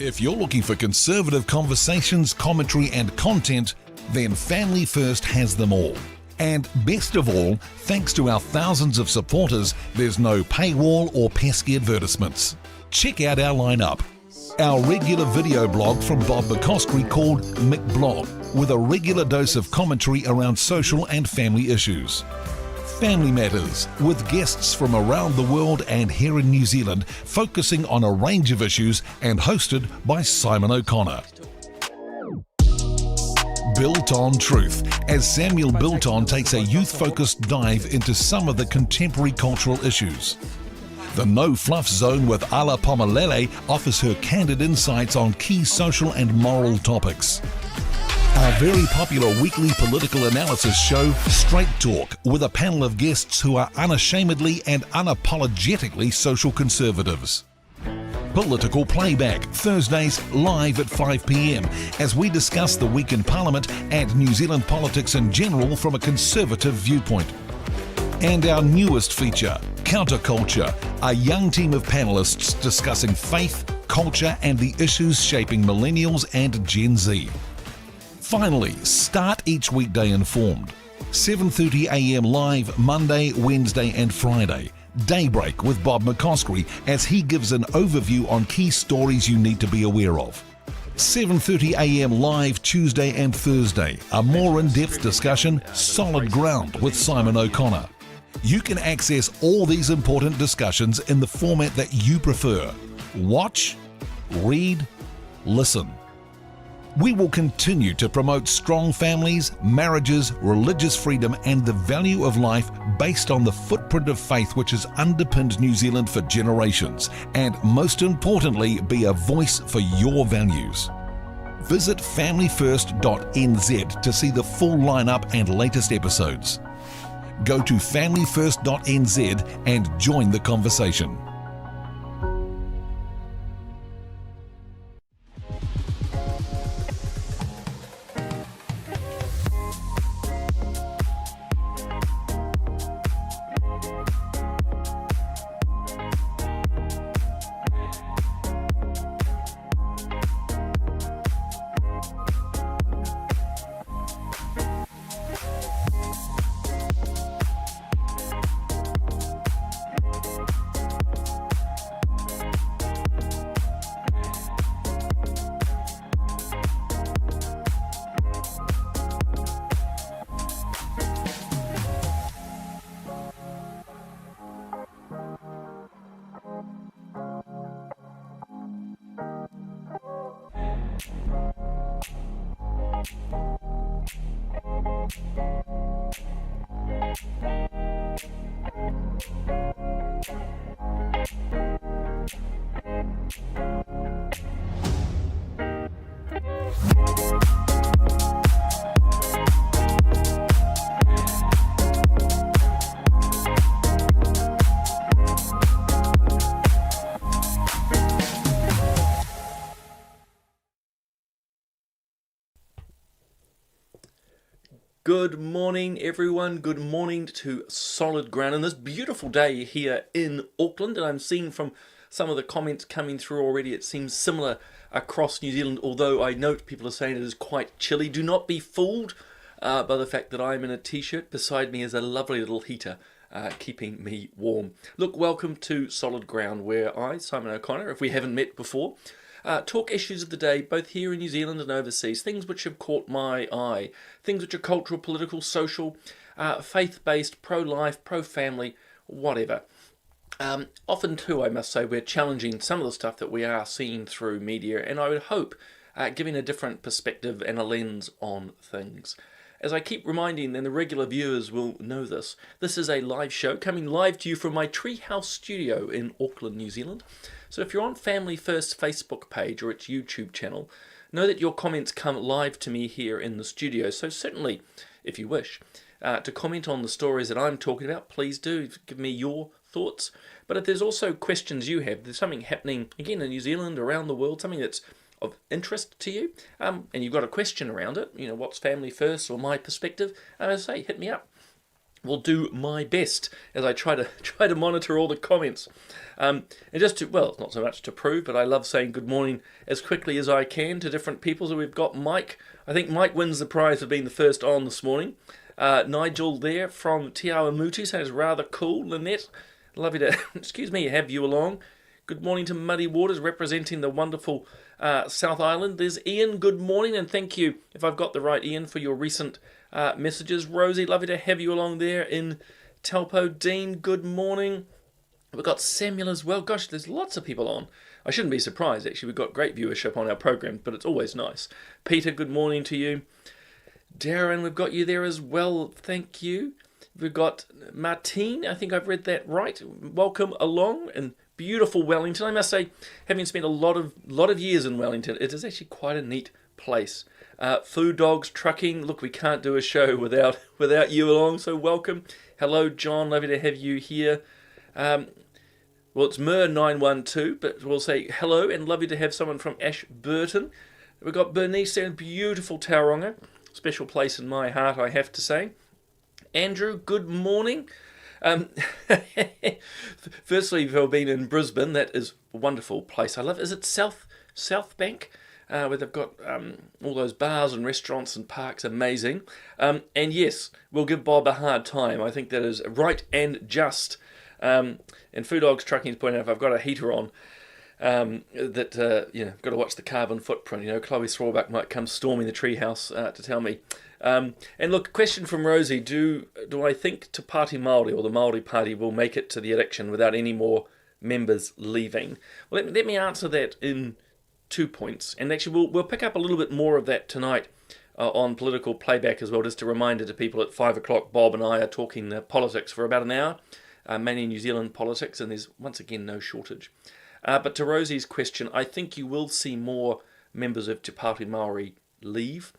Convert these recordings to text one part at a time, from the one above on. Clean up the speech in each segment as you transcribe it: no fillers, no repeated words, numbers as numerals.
If you're looking for conservative conversations, commentary and content, then Family First has them all. And best of all, thanks to our thousands of supporters, there's no paywall or pesky advertisements. Check out our lineup. Our regular video blog from Bob McCoskrie called McBlog, with a regular dose of commentary around social and family issues. Family Matters, with guests from around the world and here in New Zealand, focusing on a range of issues and hosted by Simon O'Connor. Built on Truth, as Samuel Bilton takes a youth-focused dive into some of the contemporary cultural issues. The No Fluff Zone with Ala Pomalele offers her candid insights on key social and moral topics. Our very popular weekly political analysis show, Straight Talk, with a panel of guests who are unashamedly and unapologetically social conservatives. Political Playback, Thursdays live at 5 p.m, as we discuss the week in Parliament and New Zealand politics in general from a conservative viewpoint. And our newest feature, Counterculture, a young team of panelists discussing faith, culture and the issues shaping millennials and Gen Z. Finally, start each weekday informed. 7:30 a.m. live Monday, Wednesday and Friday. Daybreak with Bob McCoskrie as he gives an overview on key stories you need to be aware of. 7:30 a.m. live Tuesday and Thursday. A more in-depth discussion, Solid Ground with Simon O'Connor. You can access all these important discussions in the format that you prefer. Watch, read, listen. We will continue to promote strong families, marriages, religious freedom and the value of life based on the footprint of faith which has underpinned New Zealand for generations, and most importantly, be a voice for your values. Visit familyfirst.nz to see the full lineup and latest episodes. Go to familyfirst.nz and join the conversation. Good morning everyone, good morning to Solid Ground on this beautiful day here in Auckland, and I'm seeing from some of the comments coming through already it seems similar across New Zealand, although I note people are saying it is quite chilly. Do not be fooled by the fact that I'm in a t-shirt. Beside me is a lovely little heater keeping me warm. Look, welcome to Solid Ground, where I, Simon O'Connor, if we haven't met before, talk issues of the day, both here in New Zealand and overseas, things which have caught my eye, things which are cultural, political, social, faith-based, pro-life, pro-family, whatever. Often too, I must say, we're challenging some of the stuff that we are seeing through media, and I would hope giving a different perspective and a lens on things. As I keep reminding, and the regular viewers will know this, this is a live show coming live to you from my treehouse studio in Auckland, New Zealand. So if you're on Family First Facebook page or its YouTube channel, know that your comments come live to me here in the studio. So certainly, if you wish, to comment on the stories that I'm talking about, please do give me your thoughts. But if there's also questions you have, there's something happening, again, in New Zealand, around the world, something that's of interest to you, and you've got a question around it, you know, what's family first or my perspective, as I say, hit me up. will do my best as I try to monitor all the comments. And just to, well, it's not so much to prove, but I love saying good morning as quickly as I can to different people. So we've got Mike. I think Mike wins the prize for being the first on this morning. Nigel there from Te Awamutu says rather cool. Lynette, lovely to excuse me, have you along. Good morning to Muddy Waters representing the wonderful South Island. There's Ian, good morning, and thank you, if I've got the right Ian, for your recent messages. Rosie, lovely to have you along there in Taupo. Dean, good morning. We've got Samuel as well. Gosh, there's lots of people on. I shouldn't be surprised, actually. We've got great viewership on our program, but it's always nice. Peter, good morning to you. Darren, we've got you there as well. Thank you. We've got Martine. I think I've read that right. Welcome along in beautiful Wellington. I must say, having spent a lot of years in Wellington, it is actually quite a neat place. Food Dogs Trucking. Look, we can't do a show without you along, so welcome. Hello, John. Lovely to have you here. Well, it's Mer912, but we'll say hello and lovely to have someone from Ashburton. We've got Bernice there in beautiful Tauranga. Special place in my heart, I have to say. Andrew, good morning. Firstly, for being in Brisbane, that is a wonderful place. I love it. Is it South Bank? Where they've got all those bars and restaurants and parks, amazing. And yes, we'll give Bob a hard time. I think that is right and just. And Food Dogs Trucking's pointing out if I've got a heater on, got to watch the carbon footprint. Chloe Strawback might come storming the treehouse to tell me. And look, question from Rosie: Do I think Te Pāti Māori or the Māori Party will make it to the election without any more members leaving? Well, let me answer that in 2 points, and actually we'll pick up a little bit more of that tonight on political playback as well. Just a reminder to people at 5 o'clock, Bob and I are talking politics for about an hour, mainly New Zealand politics, and there's once again no shortage. But to Rosie's question, I think you will see more members of Te Pāti Māori leave.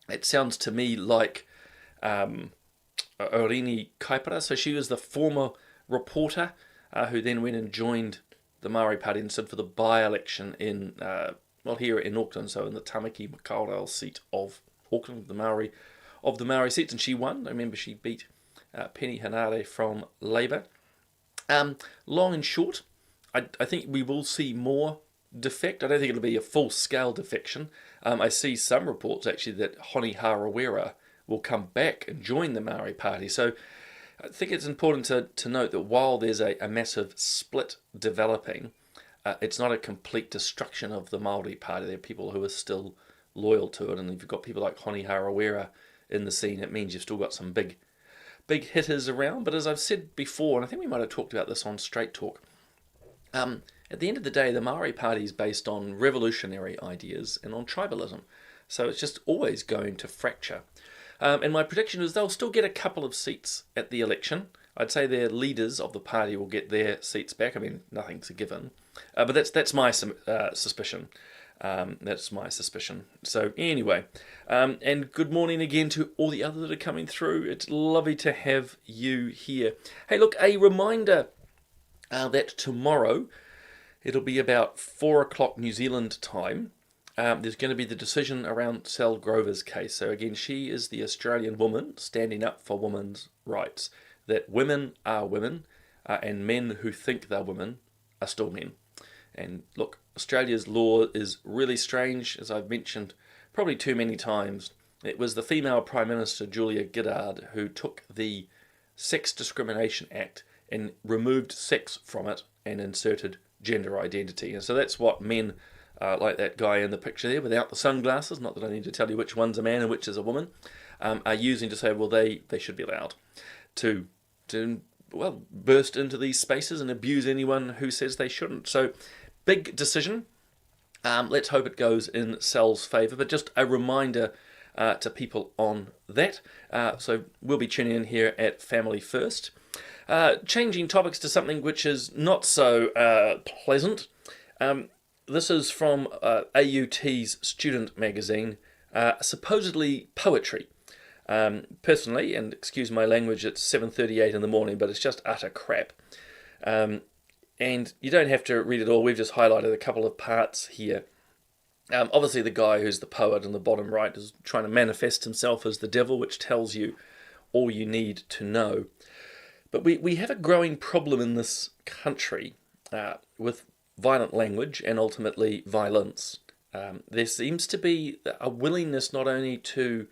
It sounds to me like Orini Kaipara. So she was the former reporter who then went and joined the Māori Party and stood for the by-election in, here in Auckland, so in the Tamaki Makaurau seat of Auckland, the Māori seats, and she won. I remember she beat Penny Hanare from Labour. Long and short, I think we will see more defect. I don't think it'll be a full-scale defection. I see some reports actually that Honi Harawira will come back and join the Māori Party. So I think it's important to note that while there's a massive split developing, it's not a complete destruction of the Māori Party. There are people who are still loyal to it, and if you've got people like Honi Harawira in the scene, it means you've still got some big hitters around. But as I've said before, and I think we might have talked about this on Straight Talk, at the end of the day, the Māori Party is based on revolutionary ideas and on tribalism. So it's just always going to fracture. And my prediction is they'll still get a couple of seats at the election. I'd say their leaders of the party will get their seats back. I mean, nothing's a given. But that's my suspicion. That's my suspicion. So anyway, and good morning again to all the others that are coming through. It's lovely to have you here. Hey, look, a reminder that tomorrow, it'll be about 4 o'clock New Zealand time. There's going to be the decision around Sal Grover's case. So again, she is the Australian woman standing up for women's rights. That women are women, and men who think they're women are still men. And look, Australia's law is really strange, as I've mentioned probably too many times. It was the female Prime Minister, Julia Gillard, who took the Sex Discrimination Act and removed sex from it and inserted gender identity. And so that's what men, like that guy in the picture there without the sunglasses, not that I need to tell you which one's a man and which is a woman, are using to say, well, they should be allowed to burst into these spaces and abuse anyone who says they shouldn't. So big decision. Let's hope it goes in Sal's favour, but just a reminder to people on that. So we'll be tuning in here at Family First. Changing topics to something which is not so pleasant. This is from AUT's student magazine, supposedly poetry. Personally, and excuse my language, it's 7:38 in the morning, but it's just utter crap. And you don't have to read it all. We've just highlighted a couple of parts here. Obviously, the guy who's the poet in the bottom right is trying to manifest himself as the devil, which tells you all you need to know. But we have a growing problem in this country with violent language and ultimately violence. There seems to be a willingness not only to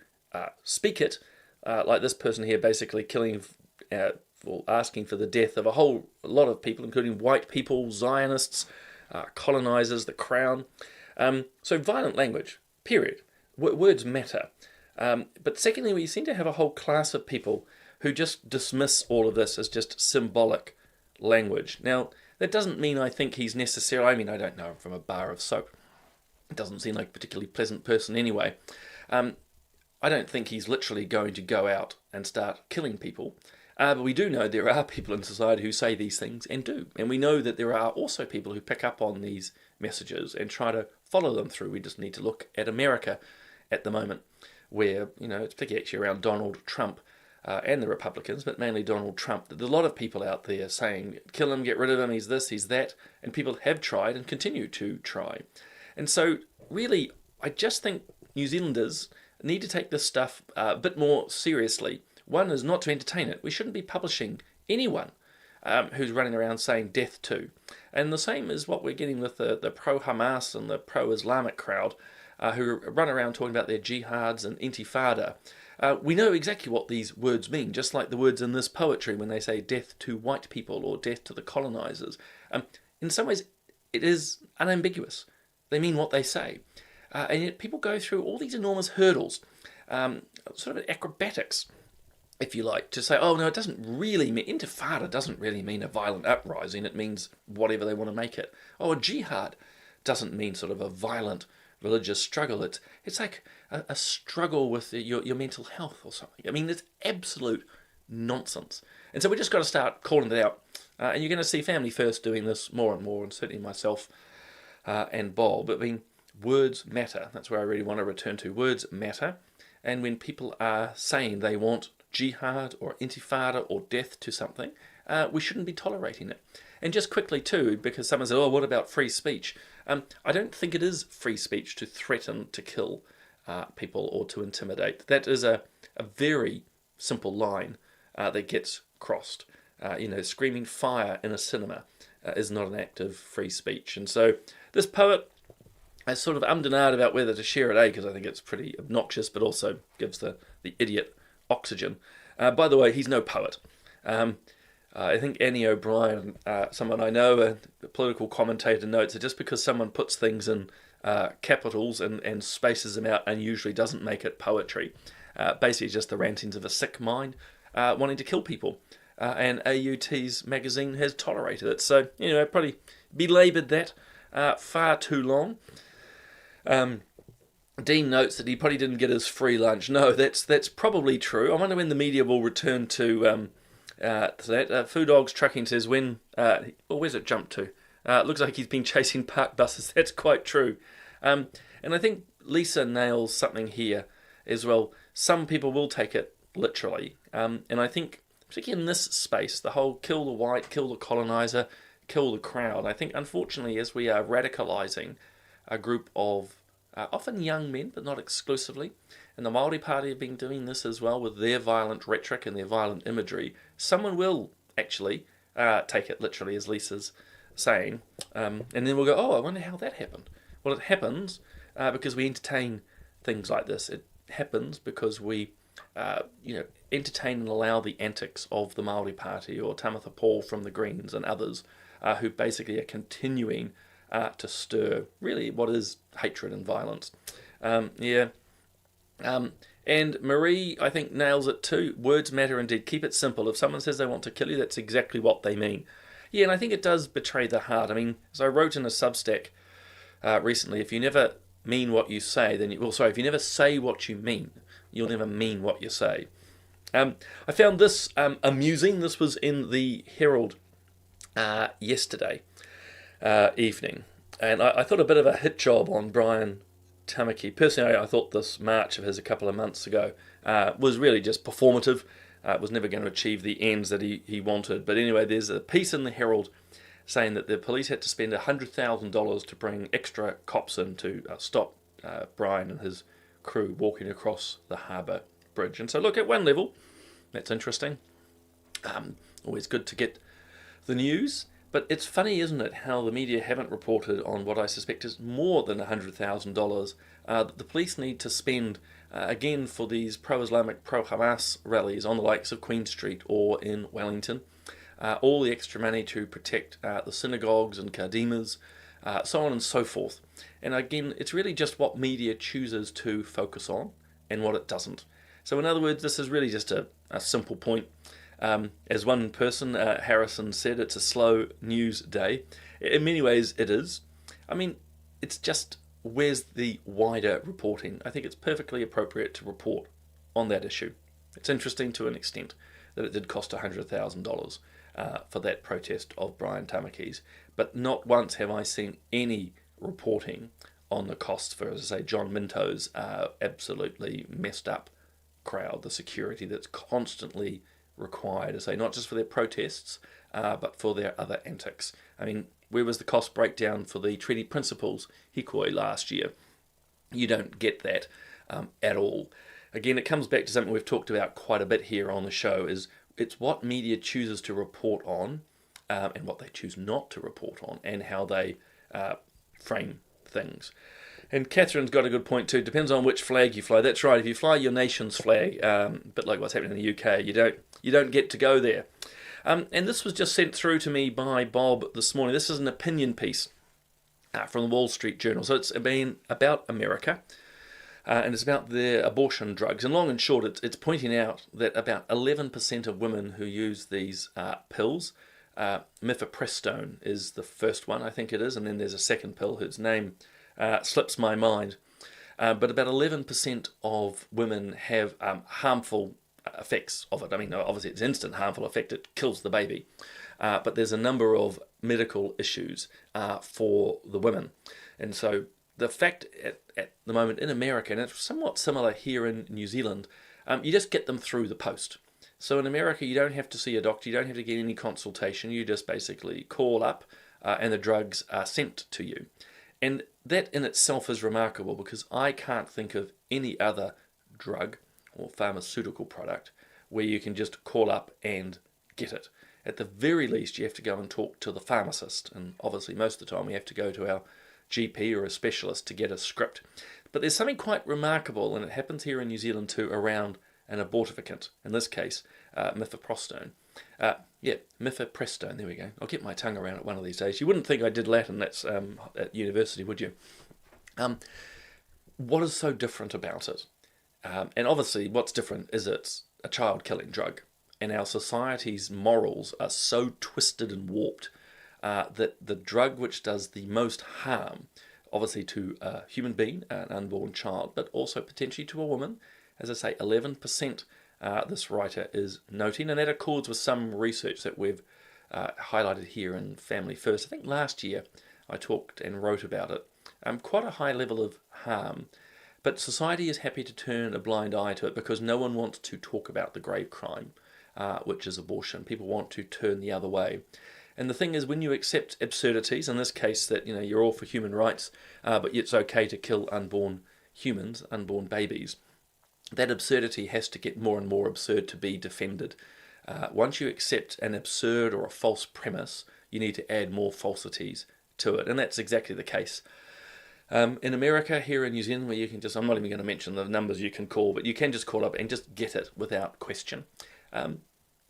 speak it, like this person here basically killing or asking for the death of a whole lot of people, including white people, Zionists, colonizers, the crown. So violent language, period. Words matter. But secondly, we seem to have a whole class of people who just dismiss all of this as just symbolic language. Now, that doesn't mean I think he's necessarily, I mean, I don't know him from a bar of soap. It doesn't seem like a particularly pleasant person anyway. I don't think he's literally going to go out and start killing people. But we do know there are people in society who say these things and do. And we know that there are also people who pick up on these messages and try to follow them through. We just need to look at America at the moment, where, it's particularly actually around Donald Trump and the Republicans, but mainly Donald Trump. There's a lot of people out there saying, kill him, get rid of him, he's this, he's that. And people have tried and continue to try. And so, really, I just think New Zealanders need to take this stuff a bit more seriously. One is not to entertain it. We shouldn't be publishing anyone who's running around saying death to. And the same is what we're getting with the pro-Hamas and the pro-Islamic crowd who run around talking about their jihads and intifada. We know exactly what these words mean, just like the words in this poetry when they say death to white people or death to the colonizers. In some ways, it is unambiguous. They mean what they say. And yet people go through all these enormous hurdles, sort of acrobatics, if you like, to say, oh, no, it doesn't really mean, intifada doesn't really mean a violent uprising. It means whatever they want to make it. Oh, a jihad doesn't mean sort of a violent religious struggle. It's like a struggle with your mental health or something. I mean, it's absolute nonsense. And so we just got to start calling it out. And you're going to see Family First doing this more and more, and certainly myself and Bob. But I mean, words matter. That's where I really want to return to. Words matter. And when people are saying they want jihad or intifada or death to something, we shouldn't be tolerating it. And just quickly too, because someone said, oh, what about free speech? I don't think it is free speech to threaten to kill people or to intimidate. That is a very simple line that gets crossed. Screaming fire in a cinema is not an act of free speech. And so this poet, I sort of ummed and ahed about whether to share it, because I think it's pretty obnoxious, but also gives the idiot oxygen. By the way, he's no poet. I think Annie O'Brien, someone I know, a political commentator, notes that just because someone puts things in capitals and spaces them out unusually doesn't make it poetry. Basically just the rantings of a sick mind wanting to kill people. And AUT's magazine has tolerated it. So, I probably belaboured that far too long. Dean notes that he probably didn't get his free lunch. No, that's probably true. I wonder when the media will return to that. Food Dogs Trucking says where's it jumped to? Looks like he's been chasing park buses. That's quite true. And I think Lisa nails something here as well. Some people will take it literally. And I think, particularly in this space, the whole kill the white, kill the colonizer, kill the crowd. I think, unfortunately, as we are radicalising a group of often young men, but not exclusively, and the Māori Party have been doing this as well with their violent rhetoric and their violent imagery, someone will actually take it literally, as Lisa's saying, and then we'll go, oh, I wonder how that happened. Well, it happens because we entertain things like this. It happens because we entertain and allow the antics of the Māori Party or Tamatha Paul from the Greens and others who basically are continuing to stir really what is hatred and violence. And Marie, I think, nails it too. Words matter indeed. Keep it simple. If someone says they want to kill you, that's exactly what they mean. Yeah, and I think it does betray the heart. I mean, as I wrote in a Substack recently, if you never mean what you say, if you never say what you mean, you'll never mean what you say. I found this amusing. This was in the Herald yesterday evening, and I thought a bit of a hit job on Brian Tamaki. Personally, I thought this march of his a couple of months ago was really just performative. It was never going to achieve the ends that he wanted. But anyway, there's a piece in the Herald saying that the police had to spend $100,000 to bring extra cops in to stop Brian and his crew walking across the harbour bridge. And so look, at one level, That's interesting. Always good to get the news. But it's funny, isn't it, how the media haven't reported on what I suspect is more than $100,000 that the police need to spend, again, for these pro-Islamic, pro-Hamas rallies on the likes of Queen Street or in Wellington. All the extra money to protect the synagogues and Kardimas, so on and so forth. And again, it's really just what media chooses to focus on and what it doesn't. So in other words, this is really just a simple point. As one person, Harrison, said, it's a slow news day. In many ways, it is. I mean, it's just, where's the wider reporting? I think it's perfectly appropriate to report on that issue. It's interesting to an extent that it did cost $100,000 for that protest of Brian Tamaki's, but not once have I seen any reporting on the costs for, as I say, John Minto's absolutely messed up crowd, the security that's constantly required, to say, not just for their protests, but for their other antics. I mean, where was the cost breakdown for the treaty principles hikoi last year? You don't get that at all. Again, it comes back to something we've talked about quite a bit here on the show, is it's what media chooses to report on and what they choose not to report on, and how they frame things. And Catherine's got a good point too. Depends on which flag you fly. That's right. If you fly your nation's flag, but like what's happening in the UK, you don't get to go there. And this was just sent through to me by Bob this morning. This is an opinion piece from the Wall Street Journal. So it's been about America, and it's about their abortion drugs. And long and short, it's pointing out that about 11% of women who use these pills, mifepristone is the first one, I think it is, and then there's a second pill whose name slips my mind. But about 11% of women have harmful effects of it. I mean, obviously it's instant harmful effect, it kills the baby. But there's a number of medical issues for the women. And so the fact at the moment in America, and it's somewhat similar here in New Zealand, you just get them through the post. So in America, you don't have to see a doctor, you don't have to get any consultation, you just basically call up and the drugs are sent to you. And that in itself is remarkable, because I can't think of any other drug or pharmaceutical product where you can just call up and get it. At the very least, you have to go and talk to the pharmacist, and obviously most of the time we have to go to our GP or a specialist to get a script. But there's something quite remarkable, and it happens here in New Zealand too, around an abortifacient, in this case, mifepristone. Mifepristone, there we go. I'll get my tongue around it one of these days. You wouldn't think I did Latin at university, would you? What is so different about it? And obviously what's different is it's a child-killing drug. And our society's morals are so twisted and warped that the drug which does the most harm, obviously to a human being, an unborn child, but also potentially to a woman, as I say, 11% this writer is noting, and that accords with some research that we've highlighted here in Family First. I think last year I talked and wrote about it. Quite a high level of harm, but society is happy to turn a blind eye to it because no one wants to talk about the grave crime, which is abortion. People want to turn the other way. And the thing is, when you accept absurdities, in this case that you're all for human rights, but it's okay to kill unborn humans, unborn babies, that absurdity has to get more and more absurd to be defended. Once you accept an absurd or a false premise, you need to add more falsities to it. And that's exactly the case. In America, here in New Zealand, where you can just, I'm not even going to mention the numbers you can call, but you can just call up and just get it without question.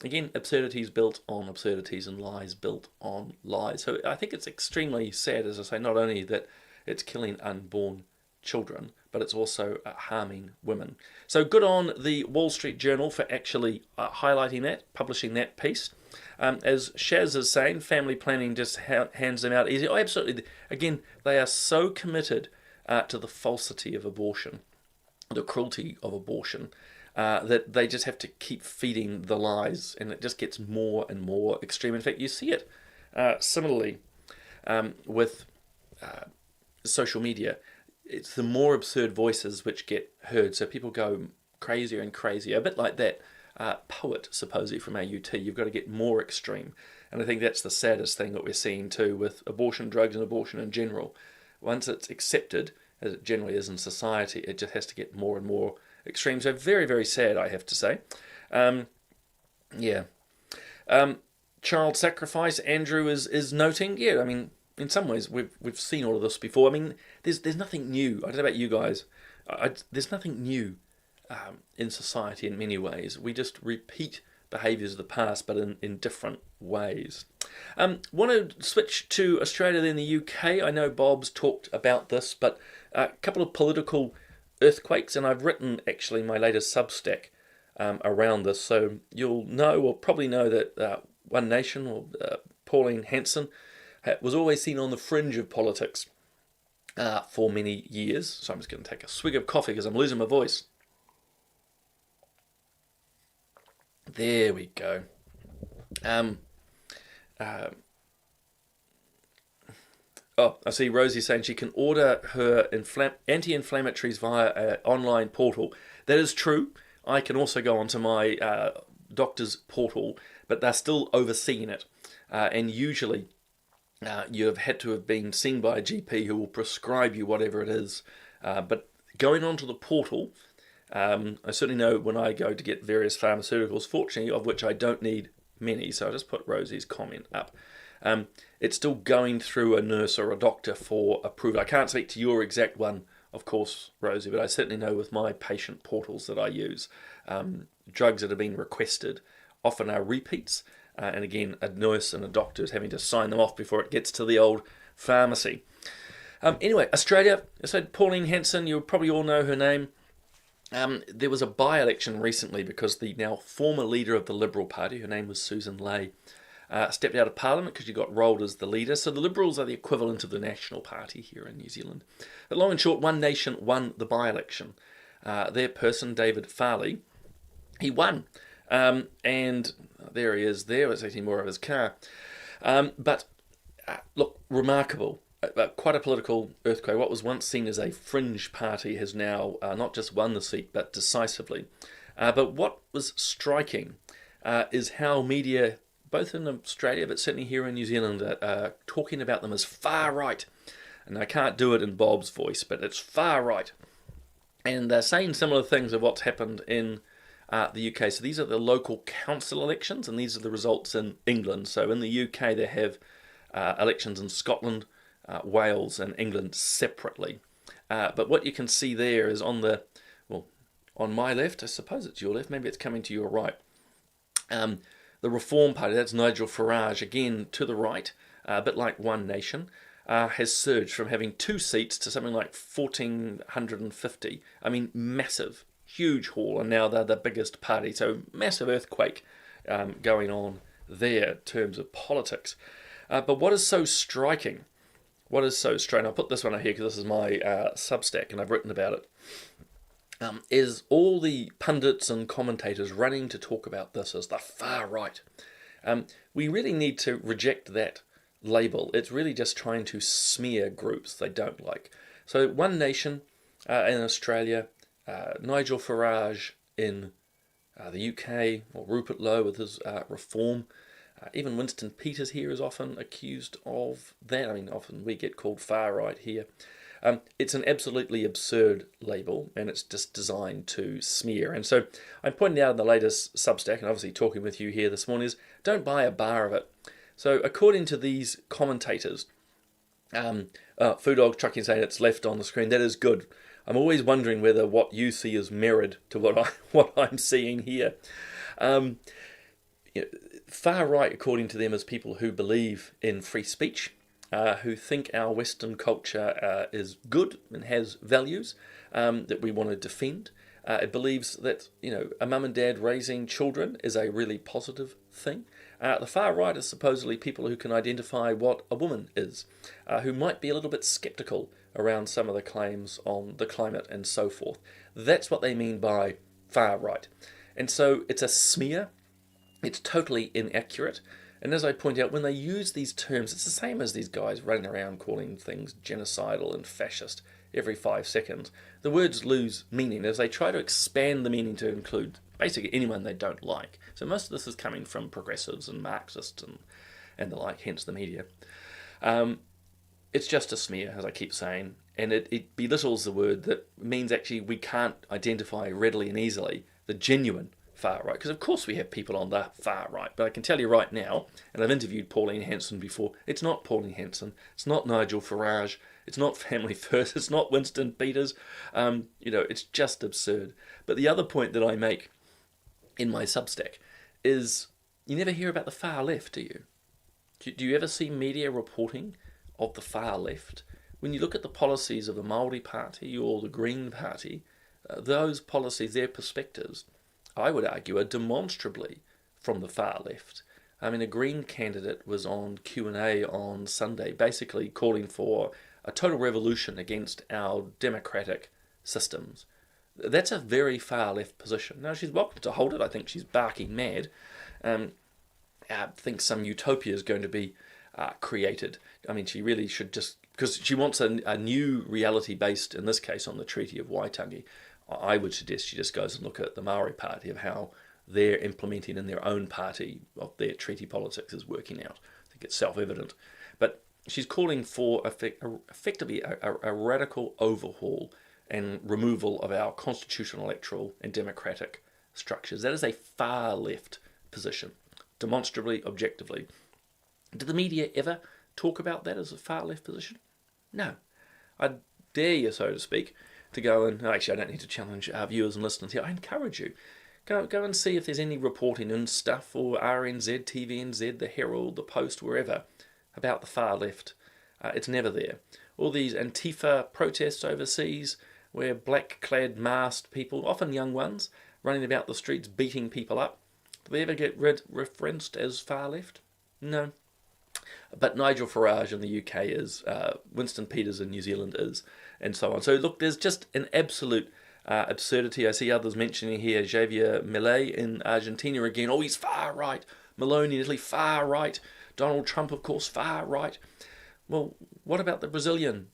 Again, absurdities built on absurdities and lies built on lies. So I think it's extremely sad, as I say, not only that it's killing unborn children, but it's also harming women. So good on the Wall Street Journal for actually highlighting that, publishing that piece. As Shaz is saying, family planning just hands them out easy. Oh, absolutely. Again, they are so committed to the falsity of abortion, the cruelty of abortion, that they just have to keep feeding the lies, and it just gets more and more extreme. In fact, you see it similarly with social media. It's the more absurd voices which get heard, so people go crazier and crazier, a bit like that poet, supposedly, from AUT. You've got to get more extreme, and I think that's the saddest thing that we're seeing too with abortion drugs and abortion in general. Once it's accepted, as it generally is in society, it just has to get more and more extreme. So very, very sad, I have to say. Yeah. Child sacrifice, Andrew is noting. Yeah, I mean, in some ways we've seen all of this before. I mean, there's nothing new. I don't know about you guys. There's nothing new in society in many ways. We just repeat behaviours of the past, but in different ways. Want to switch to Australia, then the UK. I know Bob's talked about this, but a couple of political earthquakes, and I've written actually my latest Substack around this, so you'll know or probably know that One Nation, or Pauline Hanson, was always seen on the fringe of politics for many years. So I'm just going to take a swig of coffee because I'm losing my voice. There we go. Oh, I see Rosie saying she can order her anti-inflammatories via an online portal. That is true. I can also go onto my doctor's portal, but they're still overseeing it. And usually you have had to have been seen by a GP who will prescribe you whatever it is. But going onto the portal, I certainly know when I go to get various pharmaceuticals, fortunately, of which I don't need many, so I'll just put Rosie's comment up. It's still going through a nurse or a doctor for approval. I can't speak to your exact one, of course, Rosie, but I certainly know with my patient portals that I use, drugs that have been requested often are repeats, and again, a nurse and a doctor is having to sign them off before it gets to the old pharmacy. Anyway, Australia, I said Pauline Hanson, you probably all know her name. There was a by-election recently because the now former leader of the Liberal Party, her name was Susan Ley, stepped out of Parliament because she got rolled as the leader. So the Liberals are the equivalent of the National Party here in New Zealand. But long and short, One Nation won the by-election. Their person, David Farley, he won. And there he is there. It's actually more of his car. But look, remarkable. Quite a political earthquake. What was once seen as a fringe party has now not just won the seat, but decisively. But what was striking is how media, both in Australia, but certainly here in New Zealand, are talking about them as far right. And I can't do it in Bob's voice, but it's far right. And they're saying similar things of what's happened in the UK. So these are the local council elections, and these are the results in England. So in the UK, they have elections in Scotland, Wales and England separately. But what you can see there is on my left, I suppose it's your left, maybe it's coming to your right, the Reform Party, that's Nigel Farage, again to the right, a bit like One Nation, has surged from having 2 seats to something like 1,450. I mean, massive, huge haul, and now they're the biggest party. So massive earthquake going on there in terms of politics. But what is so striking, I'll put this one out here because this is my Substack and I've written about it, is all the pundits and commentators running to talk about this as the far right. We really need to reject that label. It's really just trying to smear groups they don't like. So One Nation in Australia, Nigel Farage in the UK, or Rupert Lowe with his Reform. Even Winston Peters here is often accused of that. I mean, often we get called far right here. It's an absolutely absurd label, and it's just designed to smear. And so I'm pointing out in the latest Substack, and obviously talking with you here this morning, is don't buy a bar of it. So according to these commentators, Foodog Trucking saying it's left on the screen, that is good. I'm always wondering whether what you see is mirrored to what I'm seeing here. Far right, according to them, is people who believe in free speech, who think our Western culture is good and has values that we want to defend. It believes that a mum and dad raising children is a really positive thing. The far right is supposedly people who can identify what a woman is, who might be a little bit sceptical around some of the claims on the climate and so forth. That's what they mean by far right. And so it's a smear. It's totally inaccurate. And as I point out, when they use these terms, it's the same as these guys running around calling things genocidal and fascist every 5 seconds. The words lose meaning as they try to expand the meaning to include basically anyone they don't like. So most of this is coming from progressives and Marxists and the like, hence the media. It's just a smear, as I keep saying, and it belittles the word that means actually we can't identify readily and easily the genuine far right, because of course we have people on the far right, but I can tell you right now, and I've interviewed Pauline Hanson before, it's not Pauline Hanson, it's not Nigel Farage, it's not Family First, it's not Winston Peters, it's just absurd. But the other point that I make in my Substack is you never hear about the far left, do you? Do you ever see media reporting of the far left? When you look at the policies of the Māori Party or the Green Party, those policies, their perspectives, I would argue, are demonstrably from the far left. I mean, a Green candidate was on Q&A on Sunday, basically calling for a total revolution against our democratic systems. That's a very far left position. Now, she's welcome to hold it. I think she's barking mad. I think some utopia is going to be created. I mean, she really should just, because she wants a new reality based, in this case, on the Treaty of Waitangi. I would suggest she just goes and look at the Maori Party of how they're implementing in their own party of their treaty politics is working out. I think it's self-evident. But she's calling for effectively a radical overhaul and removal of our constitutional, electoral and democratic structures. That is a far left position, demonstrably, objectively. Did the media ever talk about that as a far left position? No. I dare you, so to speak, to go and, actually I don't need to challenge our viewers and listeners here, I encourage you, go and see if there's any reporting in Stuff or RNZ, TVNZ, the Herald, the Post, wherever, about the far left. It's never there. All these Antifa protests overseas, where black-clad, masked people, often young ones, running about the streets beating people up, do they ever get referenced as far left? No. But Nigel Farage in the UK is, Winston Peters in New Zealand is, and so on. So look, there's just an absolute absurdity. I see others mentioning here Javier Milei in Argentina again. Oh, he's far right. Meloni in Italy, far right. Donald Trump, of course, far right. Well, what about the Brazilian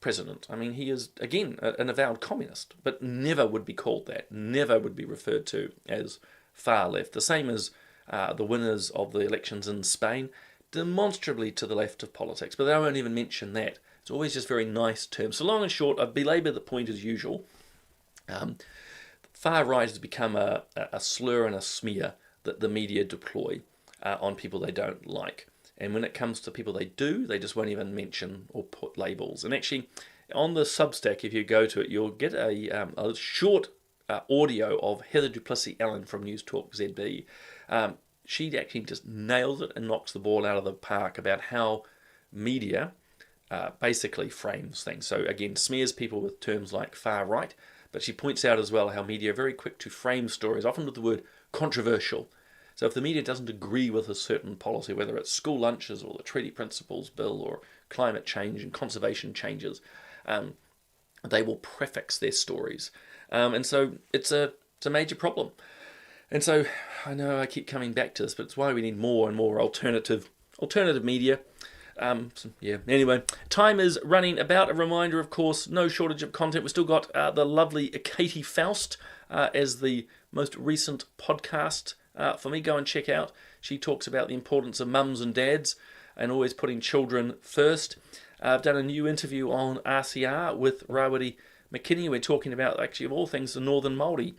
president? I mean, he is, again, an avowed communist, but never would be called that, never would be referred to as far left. The same as the winners of the elections in Spain, demonstrably to the left of politics, but they won't even mention that. It's always just very nice terms. So long and short, I belabour the point as usual. Far right has become a slur and a smear that the media deploy on people they don't like. And when it comes to people they do, they just won't even mention or put labels. And actually, on the Substack, if you go to it, you'll get a short audio of Heather Duplessis-Allen from News Talk ZB. She actually just nails it and knocks the ball out of the park about how media basically frames things. So again, smears people with terms like far right, but she points out as well how media are very quick to frame stories, often with the word controversial. So if the media doesn't agree with a certain policy, whether it's school lunches or the Treaty Principles Bill or climate change and conservation changes, they will prefix their stories. And so it's a major problem. And so I know I keep coming back to this, but it's why we need more and more alternative media. Anyway, time is running about. A reminder, of course, no shortage of content. We've still got the lovely Katie Faust as the most recent podcast for me. Go and check out. She talks about the importance of mums and dads and always putting children first. I've done a new interview on RCR with Rawiri McKinney. We're talking about, actually, of all things, the Northern Māori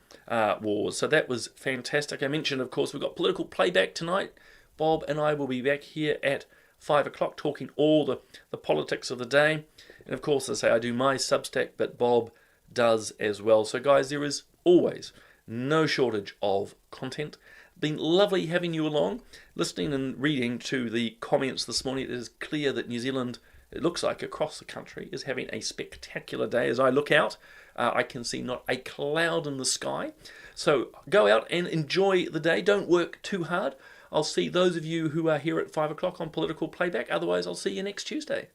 Wars. So that was fantastic. I mentioned, of course, we've got political playback tonight. Bob and I will be back here at 5 o'clock talking all the politics of the day. And of course, as I say, I do my Substack, but Bob does as well. So guys, there is always no shortage of content. Been lovely having you along, listening and reading to the comments this morning. It is clear that New Zealand, it looks like across the country, is having a spectacular day. As I look out, I can see not a cloud in the sky. So go out and enjoy the day. Don't work too hard. I'll see those of you who are here at 5 o'clock on Political Playback. Otherwise, I'll see you next Tuesday.